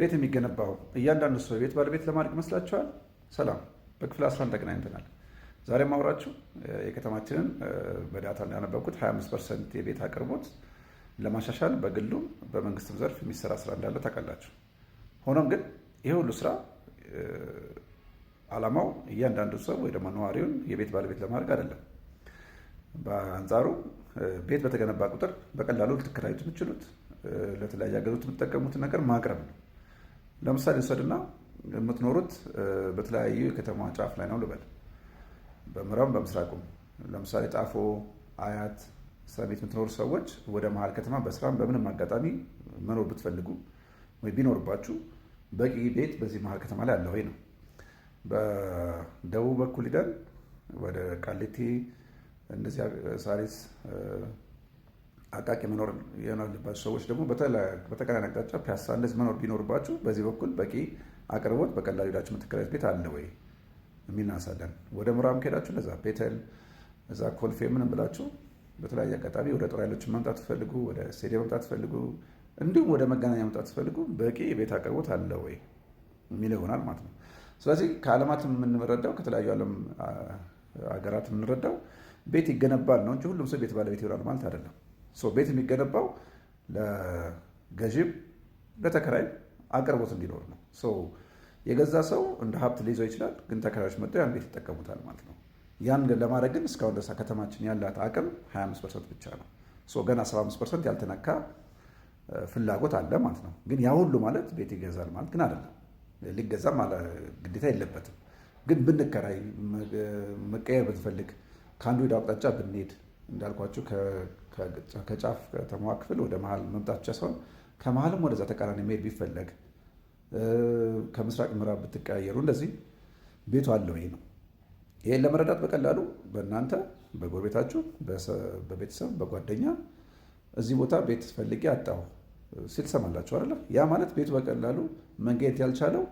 ቤት የሚገነባው እያንዳንዱ ሰው የቤት ባለቤት ለማድረግ ይመስላችኋል? ሰላም፣ በክፍል 11 ተገናኝተናል። ዛሬ ማውራችሁ የከተማችንን በዳታ እንዳነበብኩት 25% የቤት አቅርቦት ለማሻሻል በግሉም በመንግስትም ዘርፍ የሚሰራ ስራ እንዳለ ታውቃላችሁ። ሆኖም ግን ይሄ ሁሉ ስራ ዓላማው እያንዳንዱ ሰው ወይ ደግሞ ነዋሪውን የቤት ባለቤት ለማድረግ አይደለም። በአንጻሩ ቤት በተገነባ ቁጥር በቀላሉ ልትከራዩት የምትችሉት ለተለያየ አገልግሎት የምትጠቀሙትን ነገር ማቅረብ ነው። ለምሳሌ ውሰድና የምትኖሩት በተለያዩ የከተማ ጫፍ ላይ ነው ልበል፣ በምዕራብም በምስራቁም። ለምሳሌ ጣፎ፣ አያት፣ ሰሚት የምትኖሩ ሰዎች ወደ መሀል ከተማ በስራም በምንም አጋጣሚ መኖር ብትፈልጉ ወይ ቢኖርባችሁ በቂ ቤት በዚህ መሀል ከተማ ላይ አለ ወይ ነው። በደቡብ በኩል ሂደን ወደ ቃሊቲ እንደዚህ ሳሪስ አቃቂ መኖር ያለባቸው ሰዎች ደግሞ በተቃራኒ አቅጣጫ ፒያሳ እንደዚህ መኖር ቢኖርባችሁ በዚህ በኩል በቂ አቅርቦት በቀላሉ ሄዳችሁ የምትከራዩት ቤት አለ ወይ የሚናሳለን። ወደ ምዕራብ ከሄዳችሁ ለዛ ቤተል እዛ ኮልፌ ምንም ብላችሁ በተለያየ አጋጣሚ ወደ ጦር ኃይሎች መምጣት ትፈልጉ፣ ወደ ስቴዲየም መምጣት ትፈልጉ፣ እንዲሁም ወደ መገናኛ መምጣት ትፈልጉ በቂ የቤት አቅርቦት አለ ወይ የሚለው ይሆናል ማለት ነው። ስለዚህ ከዓለማት የምንረዳው ከተለያዩ ዓለም ሀገራት የምንረዳው ቤት ይገነባል ነው እንጂ ሁሉም ሰው ቤት ባለቤት ይሆናል ማለት አይደለም። ቤት የሚገነባው ለገዢም ለተከራይ አቅርቦት እንዲኖር ነው። የገዛ ሰው እንደ ሀብት ሊይዘው ይችላል፣ ግን ተከራዮች መጥተው ያን ቤት ይጠቀሙታል ማለት ነው። ያን ለማድረግ ግን እስካሁን ድረስ ከተማችን ያላት አቅም 25% ብቻ ነው። ገና 75% ያልተነካ ፍላጎት አለ ማለት ነው። ግን ያ ሁሉ ማለት ቤት ይገዛል ማለት ግን አይደለም። ሊገዛም ግዴታ የለበትም። ግን ብንከራይ መቀየር ብንፈልግ ከአንዱ ወደ አቅጣጫ ብንሄድ እንዳልኳችሁ ከጫፍ ከተማዋ ክፍል ወደ መሀል መምጣት ብቻ ሳይሆን ከመሀልም ወደዛ ተቃራኒ መሄድ ቢፈለግ ከምስራቅ ምዕራብ ብትቀያየሩ እንደዚህ ቤቱ አለ ወይ ነው። ይህን ለመረዳት በቀላሉ በእናንተ በጎረቤታችሁ፣ በቤተሰብ፣ በጓደኛ እዚህ ቦታ ቤት ፈልጌ አጣሁ ሲል ትሰማላችሁ አይደለ? ያ ማለት ቤቱ በቀላሉ መገኘት ያልቻለው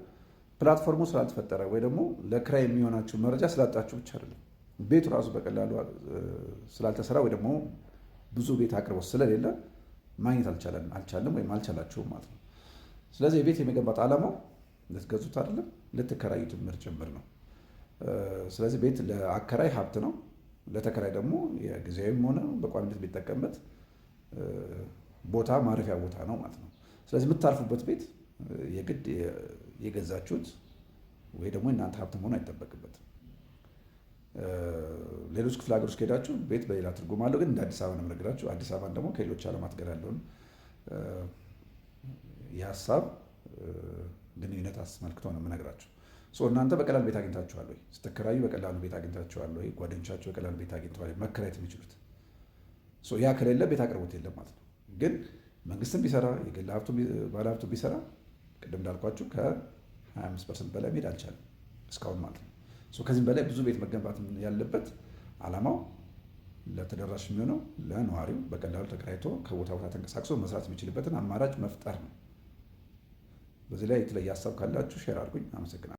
ፕላትፎርሙ ስላልተፈጠረ ወይ ደግሞ ለክራይ የሚሆናችሁ መረጃ ስላጣችሁ ብቻ አይደለም። ቤቱ ራሱ በቀላሉ ስላልተሰራ ወይ ደግሞ ብዙ ቤት አቅርቦት ስለሌለ ማግኘት አልቻለም ወይም አልቻላችሁም ማለት ነው። ስለዚህ የቤት የመገንባት ዓላማው ልትገዙት አይደለም ልትከራዩት ጭምር ነው። ስለዚህ ቤት ለአከራይ ሀብት ነው፣ ለተከራይ ደግሞ የጊዜያዊም ሆነ በቋሚነት የሚጠቀምበት ቦታ ማረፊያ ቦታ ነው ማለት ነው። ስለዚህ የምታርፉበት ቤት የግድ የገዛችሁት ወይ ደግሞ እናንተ ሀብት መሆኑ አይጠበቅበትም። ሌሎች ክፍለ ሀገሮች ከሄዳችሁ ቤት በሌላ ትርጉም አለው፣ ግን እንደ አዲስ አበባ ነው የምነግራችሁ። አዲስ አበባን ደግሞ ከሌሎች ዓለማት ጋር ያለውን የሀሳብ ግንኙነት አስመልክቶ ነው የምነግራችሁ። እናንተ በቀላል ቤት አግኝታችኋል ወይ? ስትከራዩ በቀላሉ ቤት አግኝታችኋል ወይ? ጓደኞቻችሁ በቀላሉ ቤት አግኝተዋል መከራየት የሚችሉት? ያ ከሌለ ቤት አቅርቦት የለም ማለት ነው። ግን መንግስትም ቢሰራ የግል ባለሀብቱ ቢሰራ ቅድም እንዳልኳችሁ ከ25% በላይ መሄድ አልቻለም እስካሁን ማለት ነው። ከዚህም በላይ ብዙ ቤት መገንባት ያለበት ዓላማው ለተደራሽ የሚሆነው ለነዋሪው በቀላሉ ተከራይቶ ከቦታ ቦታ ተንቀሳቅሶ መስራት የሚችልበትን አማራጭ መፍጠር ነው። በዚህ ላይ የተለየ ሀሳብ ካላችሁ ሼር አድርጉኝ። አመሰግናለሁ።